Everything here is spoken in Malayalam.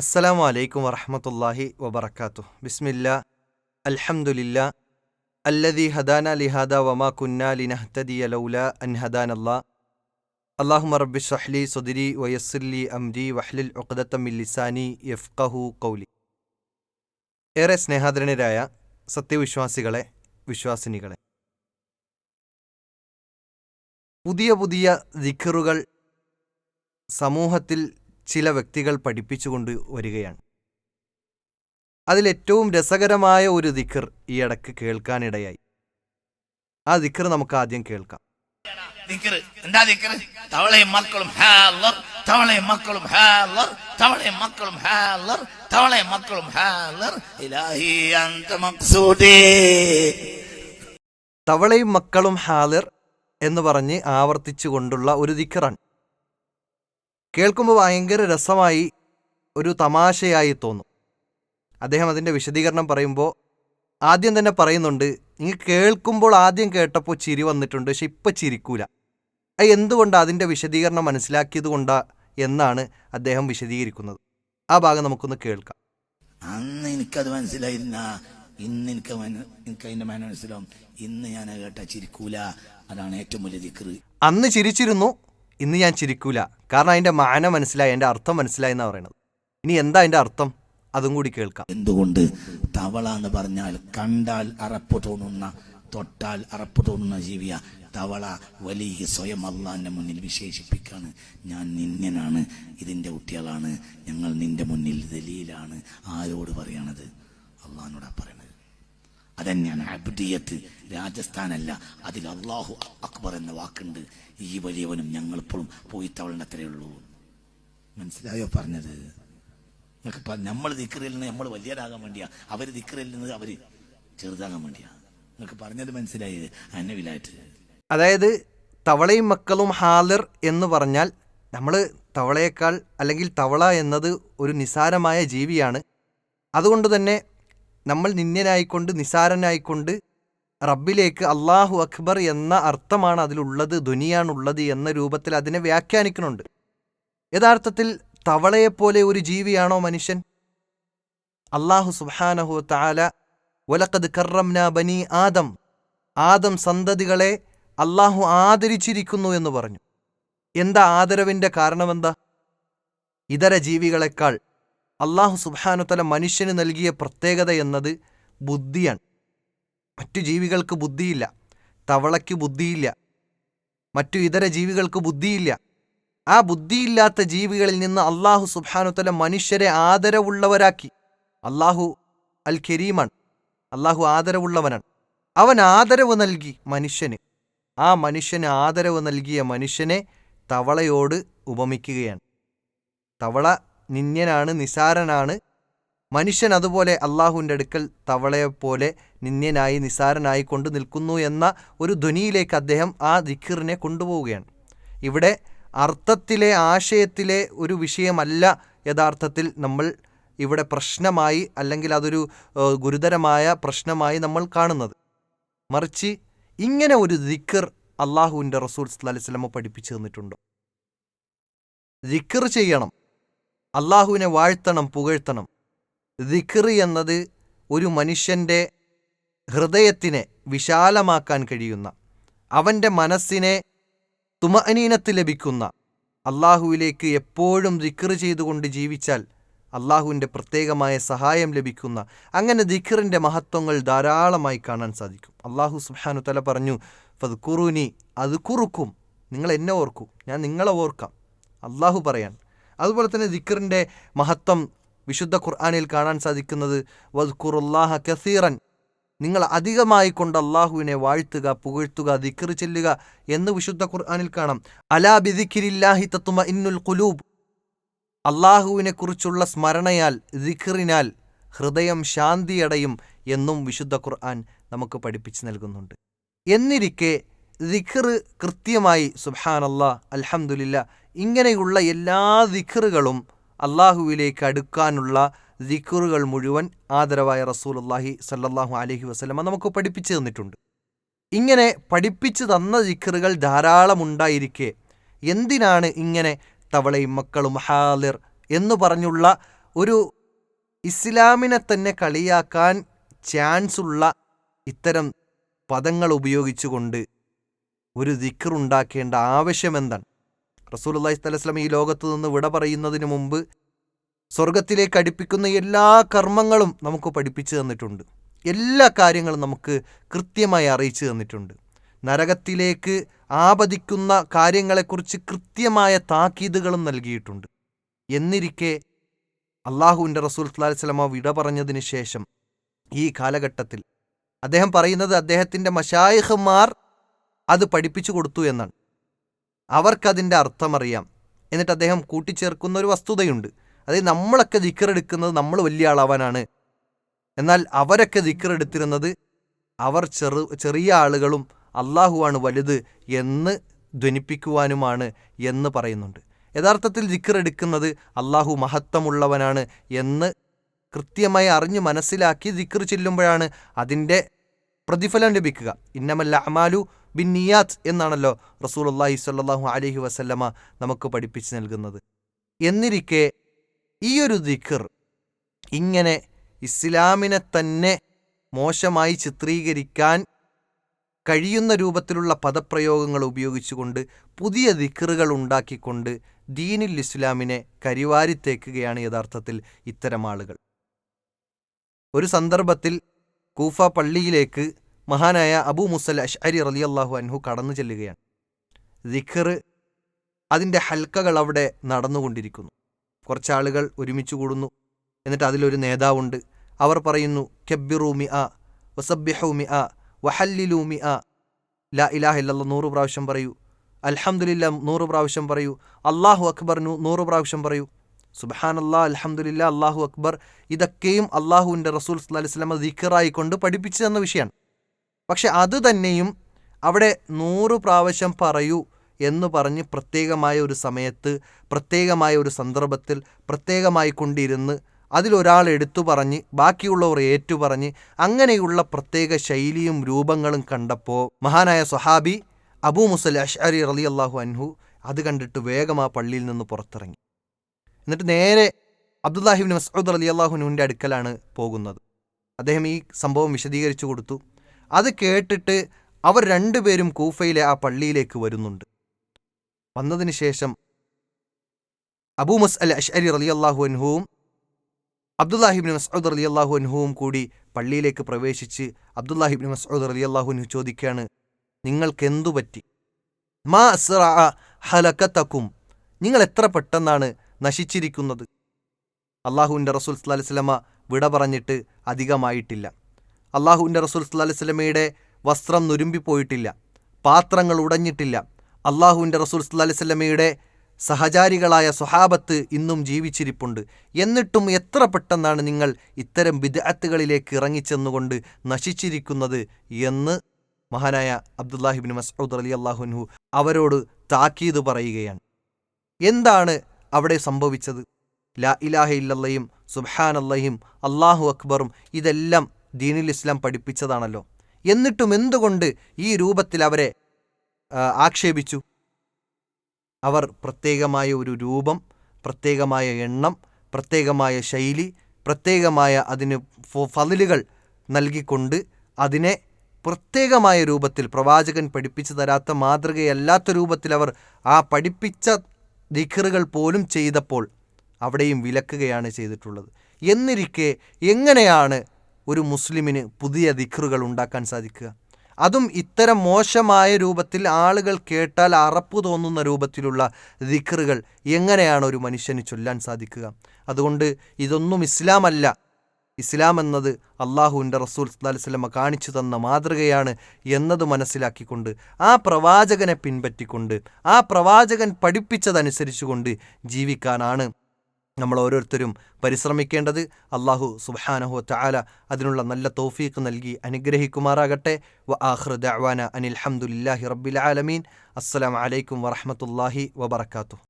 അസ്സലാമു അലൈക്കും വറഹ്മത്തുള്ളാഹി വബറകാതുഹു. ബിസ്മില്ലാ അൽഹംദുലില്ലാ അല്ലദീ ഹദാനാ ലിഹാദാ വമാ കുന്നാ ലിനഹ്തദിയ ലൗലാ അൻ ഹദാനല്ലാ. അല്ലാഹുമ്മ റബ്ബി ഇശ്റഹ് ലി സദ്രി വയസ്സിർ ലി അംരി വഹ്ലുൽ ഉഖ്ദത്തം മിൻ ലിസാനി യഫ്ഖഹു ഖൗലി. ഏറെ സ്നേഹാദരനരായ സത്യവിശ്വാസികളെ, വിശ്വാസിനികളെ, പുതിയ പുതിയ ദിക്റുകൾ സമൂഹത്തിൽ ചില വ്യക്തികൾ പഠിപ്പിച്ചുകൊണ്ട് വരികയാണ്. അതിലേറ്റവും രസകരമായ ഒരു ദിക്ർ ഈ ഇടയ്ക്ക് കേൾക്കാനിടയായി. ആ ദിക്ർ നമുക്ക് ആദ്യം കേൾക്കാം. എന്താ ദിക്ർ? തവളയും മക്കളും ഹാലർ, തവളയും മക്കളും ഹാലർ, തവളയും മക്കളും ഹാലർ, തവളയും മക്കളും ഹാലർ, ഇലാഹി അൻത മഖ്സൂദി. തവളയും മക്കളും ഹാലിർ എന്ന് പറഞ്ഞ് ആവർത്തിച്ചുകൊണ്ടുള്ള ഒരു ദിക്റാണ്. കേൾക്കുമ്പോൾ ഭയങ്കര രസമായി, ഒരു തമാശയായി തോന്നും. അദ്ദേഹം അതിൻ്റെ വിശദീകരണം പറയുമ്പോൾ ആദ്യം തന്നെ പറയുന്നുണ്ട്, നിങ്ങൾ കേൾക്കുമ്പോൾ ആദ്യം കേട്ടപ്പോൾ ചിരി വന്നിട്ടുണ്ട്, പക്ഷെ ഇപ്പം ചിരിക്കൂല. എന്തുകൊണ്ടാണ്? അതിൻ്റെ വിശദീകരണം മനസ്സിലാക്കിയത് കൊണ്ടാ എന്നാണ് അദ്ദേഹം വിശദീകരിക്കുന്നത്. ആ ഭാഗം നമുക്കൊന്ന് കേൾക്കാം. അന്ന് എനിക്കത് മനസ്സിലായിരുന്ന, ഇന്ന് എനിക്ക് അതിന്റെ മാന മനസ്സിലാവും. ഇന്ന് ഞാൻ കേട്ട ചിരിക്കൂല. അതാണ് ഏറ്റവും വലിയ ദിക്ർ. അന്ന് ചിരിച്ചിരുന്നു, ഇന്ന് ഞാൻ ചിരിക്കൂല. കാരണം അതിൻ്റെ മാന മനസ്സിലായി, അതിൻ്റെ അർത്ഥം മനസ്സിലായി എന്നാണ് പറയുന്നത്. ഇനി എന്താ അതിൻ്റെ അർത്ഥം, അതും കൂടി കേൾക്കാം. എന്തുകൊണ്ട്? തവള എന്ന് പറഞ്ഞാൽ കണ്ടാൽ അറപ്പ് തോന്നുന്ന, തൊട്ടാൽ അറപ്പ് തോന്നുന്ന ജീവിയ തവള. വലിയ സ്വയം അള്ളാന്റെ മുന്നിൽ വിശേഷിപ്പിക്കാണ്, ഞാൻ നിന്യനാണ്, ഇതിൻ്റെ കുട്ടികളാണ്, ഞങ്ങൾ നിന്റെ മുന്നിൽ ദലീലാണ്. ആരോട് പറയണത്? അള്ളാഹിനോടാ പറയണത്. അതന്നെയാണ് അബ്ദിയത്ത്. രാജസ്ഥാനല്ല, അതിൽ അള്ളാഹു അക്ബർ എന്ന വാക്കുണ്ട്. ഈ വലിയവനും ഞങ്ങളിപ്പോഴും പോയി തവളണത്രേ ഉള്ളൂ. മനസ്സിലായോ പറഞ്ഞത്? നമ്മൾ ദിക്റിൽ നിന്ന് നമ്മൾ വലിയരാകാൻ വേണ്ടിയാ, അവർ ദിക്റിൽ നിന്ന് അവർ ചെറുതാകാൻ വേണ്ടിയാ. നിങ്ങൾക്ക് പറഞ്ഞത് മനസ്സിലായത്? അന്നവിലായിട്ട്. അതായത് തവളയും മക്കളും ഹാലിർ എന്ന് പറഞ്ഞാൽ നമ്മൾ തവളയേക്കാൾ, അല്ലെങ്കിൽ തവള എന്നത് ഒരു നിസാരമായ ജീവിയാണ്. അതുകൊണ്ട് തന്നെ നമ്മൾ നിന്യനായിക്കൊണ്ട്, നിസാരനായിക്കൊണ്ട് റബ്ബിലേക്ക് അള്ളാഹു അക്ബർ എന്ന അർത്ഥമാണ് അതിലുള്ളത്, ധ്വനിയാണുള്ളത് എന്ന രൂപത്തിൽ അതിനെ വ്യാഖ്യാനിക്കുന്നുണ്ട്. യഥാർത്ഥത്തിൽ തവളയെപ്പോലെ ഒരു ജീവിയാണോ മനുഷ്യൻ? അള്ളാഹു സുബ്ഹാനഹു തആല വലഖദ് കറംനാ ബനി ആദം, ആദം സന്തതികളെ അള്ളാഹു ആദരിച്ചിരിക്കുന്നു എന്ന് പറഞ്ഞു. എന്താ ആദരവിൻ്റെ കാരണമെന്താ? ഇതര ജീവികളെക്കാൾ അള്ളാഹു സുബ്ഹാനഹു തആല മനുഷ്യന് നൽകിയ പ്രത്യേകത എന്നത് ബുദ്ധിയാണ്. മറ്റു ജീവികൾക്ക് ബുദ്ധിയില്ല, തവളയ്ക്ക് ബുദ്ധിയില്ല, മറ്റു ഇതര ജീവികൾക്ക് ബുദ്ധിയില്ല. ആ ബുദ്ധിയില്ലാത്ത ജീവികളിൽ നിന്ന് അള്ളാഹു സുബ്ഹാനഹു തആല മനുഷ്യരെ ആദരവുള്ളവരാക്കി. അള്ളാഹു അൽ കരീമാണ്, അള്ളാഹു ആദരവുള്ളവനാണ്. അവൻ ആദരവ് നൽകി മനുഷ്യന്. ആ മനുഷ്യന് ആദരവ് നൽകിയ മനുഷ്യനെ തവളയോട് ഉപമിക്കുകയാണ്. തവള നിന്യനാണ്, നിസാരനാണ്. മനുഷ്യൻ അതുപോലെ അള്ളാഹുവിൻ്റെ അടുക്കൽ തവളയെപ്പോലെ നിന്യനായി, നിസാരനായി കൊണ്ട് നിൽക്കുന്നു എന്ന ഒരു ധ്വനിയിലേക്ക് അദ്ദേഹം ആ ദിക്റിനെ കൊണ്ടുപോവുകയാണ്. ഇവിടെ അർത്ഥത്തിലെ, ആശയത്തിലെ ഒരു വിഷയമല്ല യഥാർത്ഥത്തിൽ നമ്മൾ ഇവിടെ പ്രശ്നമായി, അല്ലെങ്കിൽ അതൊരു ഗുരുതരമായ പ്രശ്നമായി നമ്മൾ കാണുന്നത്. മറിച്ച് ഇങ്ങനെ ഒരു ദിക്ർ അള്ളാഹുവിൻ്റെ റസൂൽ സല്ലല്ലാഹു അലൈഹി വസല്ലം പഠിപ്പിച്ചു തന്നിട്ടുണ്ടോ? ദിക്ർ ചെയ്യണം, അള്ളാഹുവിനെ വാഴ്ത്തണം, പുകഴ്ത്തണം. ദിക്ർ എന്നത് ഒരു മനുഷ്യൻ്റെ ഹൃദയത്തിനെ വിശാലമാക്കാൻ കഴിയുന്ന, അവൻ്റെ മനസ്സിനെ തുമഅനീനത്ത് ലഭിക്കുന്ന, അള്ളാഹുവിലേക്ക് എപ്പോഴും ദിക്ർ ചെയ്തുകൊണ്ട് ജീവിച്ചാൽ അള്ളാഹുവിൻ്റെ പ്രത്യേകമായ സഹായം ലഭിക്കുന്ന, അങ്ങനെ ദിക്റിൻ്റെ മഹത്വങ്ങൾ ധാരാളമായി കാണാൻ സാധിക്കും. അള്ളാഹു സുബ്ഹാനഹു തആല പറഞ്ഞു, ഫദ്കുറൂനി അദ്കുറുക്കും, നിങ്ങൾ എന്നെ ഓർക്കൂ, ഞാൻ നിങ്ങളെ ഓർക്കാം. അള്ളാഹു പറയാൻ. അതുപോലെ തന്നെ ദിക്റിൻ്റെ മഹത്വം വിശുദ്ധ ഖുർആനിൽ കാണാൻ സാധിക്കുന്നത് വദ്കുറുല്ലാഹ കസീറൻ, നിങ്ങൾ അധികമായി കൊണ്ട് അള്ളാഹുവിനെ വാഴ്ത്തുക, പുകഴ്ത്തുക, ദിക്ർ ചെല്ലുക എന്ന് വിശുദ്ധ ഖുർആനിൽ കാണാം. അലാ ബിദിക്രില്ലാഹി തത്മഇന്നുൽ ഖുലൂബ്, അള്ളാഹുവിനെ കുറിച്ചുള്ള സ്മരണയാൽ, ദിക്റിനാൽ ഹൃദയം ശാന്തിയടയും എന്നും വിശുദ്ധ ഖുർആൻ നമുക്ക് പഠിപ്പിച്ചു നൽകുന്നുണ്ട്. എന്നിരിക്കെ ദിക്ർ കൃത്യമായി സുബ്ഹാനല്ലാഹ്, അൽഹംദുലില്ലാ, ഇങ്ങനെയുള്ള എല്ലാ ദിക്റുകളും അള്ളാഹുവിലേക്ക് അടുക്കാനുള്ള ദിക്റുകൾ മുഴുവൻ ആദരവായ റസൂലുള്ളാഹി സ്വല്ലല്ലാഹു അലൈഹി വസല്ലമ നമുക്ക് പഠിപ്പിച്ചു തന്നിട്ടുണ്ട്. ഇങ്ങനെ പഠിപ്പിച്ചു തന്ന ദിക്റുകൾ ധാരാളമുണ്ടായിരിക്കെ എന്തിനാണ് ഇങ്ങനെ തവളയും മക്കളും ഹാലിർ എന്നു പറഞ്ഞുള്ള ഒരു ഇസ്ലാമിനെ തന്നെ കളിയാക്കാൻ ചാൻസുള്ള ഇത്തരം പദങ്ങൾ ഉപയോഗിച്ചുകൊണ്ട് ഒരു ദിക്ർ ഉണ്ടാക്കേണ്ട ആവശ്യമെന്താണ്? റസൂലുള്ളാഹി സ്വല്ലല്ലാഹു അലൈഹി വസല്ലം ഈ ലോകത്ത് നിന്ന് വിട പറയുന്നതിന് മുമ്പ് സ്വർഗത്തിലേക്ക് അടുപ്പിക്കുന്ന എല്ലാ കർമ്മങ്ങളും നമുക്ക് പഠിപ്പിച്ചു തന്നിട്ടുണ്ട്. എല്ലാ കാര്യങ്ങളും നമുക്ക് കൃത്യമായി അറിയിച്ചു തന്നിട്ടുണ്ട്. നരകത്തിലേക്ക് ആപതിക്കുന്ന കാര്യങ്ങളെക്കുറിച്ച് കൃത്യമായ താക്കീതുകളും നൽകിയിട്ടുണ്ട്. എന്നിരിക്കെ അള്ളാഹുവിൻ്റെ റസൂൽ സ്വല്ലല്ലാഹു അലൈഹി വസല്ലം വിട പറഞ്ഞതിന് ശേഷം ഈ കാലഘട്ടത്തിൽ അദ്ദേഹം പറയുന്നത് അദ്ദേഹത്തിൻ്റെ മശായിഖുമാർ അത് പഠിപ്പിച്ചു കൊടുത്തു എന്നാണ്. അവർക്കതിൻ്റെ അർത്ഥമറിയാം. എന്നിട്ട് അദ്ദേഹം കൂട്ടിച്ചേർക്കുന്ന ഒരു വസ്തുതയുണ്ട്. അതായത് നമ്മളൊക്കെ ദിക്റെടുക്കുന്നത് നമ്മൾ വലിയ ആളാവാനാണ്, എന്നാൽ അവരൊക്കെ ദിക്റെടുത്തിരുന്നത് അവർ ചെറിയ ആളുകളും അള്ളാഹുവാണ് വലുത് എന്ന് ധ്വനിപ്പിക്കുവാനുമാണ് എന്ന് പറയുന്നുണ്ട്. യഥാർത്ഥത്തിൽ ദിക്റെടുക്കുന്നത് അള്ളാഹു മഹത്വമുള്ളവനാണ് എന്ന് കൃത്യമായി അറിഞ്ഞ് മനസ്സിലാക്കി ദിക്ർ ചെല്ലുമ്പോഴാണ് അതിൻ്റെ പ്രതിഫലം ലഭിക്കുക. ഇന്നമൽ അഅ്മാലു ബിന്നിയാത്ത് എന്നാണല്ലോ റസൂലുള്ളാഹി സ്വല്ലല്ലാഹു അലൈഹി വസല്ലമ നമുക്ക് പഠിപ്പിച്ച് നൽകുന്നത്. എന്നിരിക്കെ ഈ ഒരു ദിക്ർ ഇങ്ങനെ ഇസ്ലാമിനെ തന്നെ മോശമായി ചിത്രീകരിക്കാൻ കഴിയുന്ന രൂപത്തിലുള്ള പദപ്രയോഗങ്ങൾ ഉപയോഗിച്ചുകൊണ്ട് പുതിയ ദിക്റുകൾ ഉണ്ടാക്കിക്കൊണ്ട് ദീനുൽ ഇസ്ലാമിനെ കരിവാരിത്തേക്കുകയാണ് യഥാർത്ഥത്തിൽ ഇത്തരം ആളുകൾ. ഒരു സന്ദർഭത്തിൽ കൂഫ പള്ളിയിലേക്ക് മഹാനായ അബൂ മുസൽ അശ്അരി റളിയല്ലാഹു അൻഹു കടന്നു ചെല്ലുകയാണ്. ദിക്ർ അതിൻ്റെ ഹൽക്കകൾ അവിടെ നടന്നുകൊണ്ടിരിക്കുന്നു. കുറച്ചാളുകൾ ഒരുമിച്ച് കൂടുന്നു. എന്നിട്ട് അതിലൊരു നേതാവുണ്ട്. അവർ പറയുന്നു, കബ്ബിറു മിഅ വസബ്ബിഹു മിഅ വഹല്ലിലു മിഅ, ലാ ഇലാഹ ഇല്ലല്ലാഹ് 100 പ്രാവശ്യം പറയൂ, അൽഹംദുലില്ലാഹ് 100 പ്രാവശ്യം പറയൂ, അല്ലാഹു അക്ബർ 100 പ്രാവശ്യം പറയൂ, സുബ്ഹാനല്ലാഹ് അൽഹംദുലില്ലാഹ് അല്ലാഹു അക്ബർ. ഇതൊക്കെയും അള്ളാഹുവിൻ്റെ റസൂൽ സ്വല്ലല്ലാഹു അലൈഹി വസല്ലം ദിക്റായിക്കൊണ്ട് പഠിപ്പിച്ചു തന്ന വിഷയമാണ്. പക്ഷെ അത് തന്നെയും അവിടെ 100 പ്രാവശ്യം പറയൂ എന്ന് പറഞ്ഞ് പ്രത്യേകമായ ഒരു സമയത്ത് പ്രത്യേകമായ ഒരു സന്ദർഭത്തിൽ പ്രത്യേകമായി കൊണ്ടിരുന്ന് അതിലൊരാൾ എടുത്തു പറഞ്ഞ് ബാക്കിയുള്ളവർ ഏറ്റുപറഞ്ഞ് അങ്ങനെയുള്ള പ്രത്യേക ശൈലിയും രൂപങ്ങളും കണ്ടപ്പോൾ മഹാനായ സ്വഹാബി അബൂ മുസൽ അശ്അരി റളിയല്ലാഹു അൻഹു അത് കണ്ടിട്ട് വേഗം ആ പള്ളിയിൽ നിന്ന് പുറത്തിറങ്ങി. എന്നിട്ട് നേരെ അബ്ദുല്ലാഹി ഇബ്നു മസ്ഊദ് റളിയല്ലാഹു അൻഹുവിൻ്റെ അടുക്കലാണ് പോകുന്നത്. അദ്ദേഹം ഈ സംഭവം വിശദീകരിച്ചു കൊടുത്തു. അത് കേട്ടിട്ട് അവർ രണ്ടുപേരും കൂഫയിലെ ആ പള്ളിയിലേക്ക് വരുന്നുണ്ട്. വന്നതിന് ശേഷം അബൂ മുസ്അൽ അശ്അരി റളിയല്ലാഹു അൻഹുവും അബ്ദുല്ലാഹി ഇബ്നു മസ്ഊദ് റളിയല്ലാഹു അൻഹുവും കൂടി പള്ളിയിലേക്ക് പ്രവേശിച്ച് അബ്ദുല്ലാഹി ഇബ്നു മസ്ഊദ് റളിയല്ലാഹു അൻഹു ചോദിക്കുകയാണ്, നിങ്ങൾക്കെന്തു പറ്റി? മാ അസ്റഅ ഹലകതകും, നിങ്ങൾ എത്ര പെട്ടെന്നാണ് നശിച്ചിരിക്കുന്നത്? അള്ളാഹുവിൻ്റെ റസൂൽ സ്വല്ലല്ലാഹു അലൈഹി വസല്ലമ വിട പറഞ്ഞിട്ട് അധികമായിട്ടില്ല. അള്ളാഹുവിൻ്റെ റസൂൽ സ്വല്ലല്ലാഹു അലൈഹി വസല്ലമയുടെ വസ്ത്രം നുരുമ്പിപ്പോയിട്ടില്ല, പാത്രങ്ങൾ ഉടഞ്ഞിട്ടില്ല. അള്ളാഹുവിൻ്റെ റസൂൽ സ്വല്ലല്ലാഹു അലൈഹി വസല്ലമയുടെ സഹചാരികളായ സ്വഹാബത്ത് ഇന്നും ജീവിച്ചിരിപ്പുണ്ട്. എന്നിട്ടും എത്ര പെട്ടെന്നാണ് നിങ്ങൾ ഇത്തരം ബിദ്അത്തുകളിലേക്ക് ഇറങ്ങിച്ചെന്നുകൊണ്ട് നശിച്ചിരിക്കുന്നത് എന്ന് മഹാനായ അബ്ദുല്ലാഹി ഇബ്നു മസ്ഊദ് റളിയല്ലാഹു അൻഹു അവരോട് താക്കീത് പറയുകയാണ്. എന്താണ് അവിടെ സംഭവിച്ചത്? ലാ ഇലാഹ ഇല്ലല്ലയും സുബ്ഹാനല്ലയും അല്ലാഹു അക്ബറും ഇതെല്ലാം ദീനുൽ ഇസ്ലാം പഠിപ്പിച്ചതാണല്ലോ. എന്നിട്ടും എന്തുകൊണ്ട് ഈ രൂപത്തിൽ അവരെ ആക്ഷേപിച്ചു? അവർ പ്രത്യേകമായ ഒരു രൂപം, പ്രത്യേകമായ എണ്ണം, പ്രത്യേകമായ ശൈലി, പ്രത്യേകമായ അതിന് ഫളിലുകൾ നൽകിക്കൊണ്ട് അതിനെ പ്രത്യേകമായ രൂപത്തിൽ പ്രവാചകൻ പഠിപ്പിച്ചു തരാത്ത മാതൃകയല്ലാത്ത രൂപത്തിൽ അവർ ആ പഠിപ്പിച്ച ദിക്റുകൾ പോലും ചെയ്തപ്പോൾ അവിടെയും വിലക്കുകയാണ് ചെയ്തിട്ടുള്ളത്. എന്നിരിക്കെ എങ്ങനെയാണ് ഒരു മുസ്ലിമിന് പുതിയ ദിക്റുകൾ ഉണ്ടാക്കാൻ സാധിക്കുക? അതും ഇത്തരം മോശമായ രൂപത്തിൽ ആളുകൾ കേട്ടാൽ അറപ്പ് തോന്നുന്ന രൂപത്തിലുള്ള ദിക്റുകൾ എങ്ങനെയാണ് ഒരു മനുഷ്യന് ചൊല്ലാൻ സാധിക്കുക? അതുകൊണ്ട് ഇതൊന്നും ഇസ്ലാമല്ല. ഇസ്ലാം എന്നത് അള്ളാഹുവിൻ്റെ റസൂൽ സ്വല്ലല്ലാഹു അലൈഹി വസല്ലം കാണിച്ചു തന്ന മാതൃകയാണ് എന്നത് മനസ്സിലാക്കിക്കൊണ്ട് ആ പ്രവാചകനെ പിൻപറ്റിക്കൊണ്ട് ആ പ്രവാചകൻ പഠിപ്പിച്ചതനുസരിച്ചുകൊണ്ട് ജീവിക്കാനാണ് നമ്മൾ ഓരോരുത്തരും പരിശ്രമിക്കേണ്ടത്. അല്ലാഹു സുബ്ഹാനഹു വ തആല അതിനുള്ള നല്ല തൗഫീഖ് നൽകി അനുഗ്രഹിക്കുമാറാകട്ടെ. വ ആഖിറു ദഅ്വാന അനിൽ ഹംദുലില്ലാഹി റബ്ബിൽ ആലമീൻ. അസ്സലാമു അലൈക്കും വറഹ്മത്തുള്ളാഹി വബറകാതുഹു.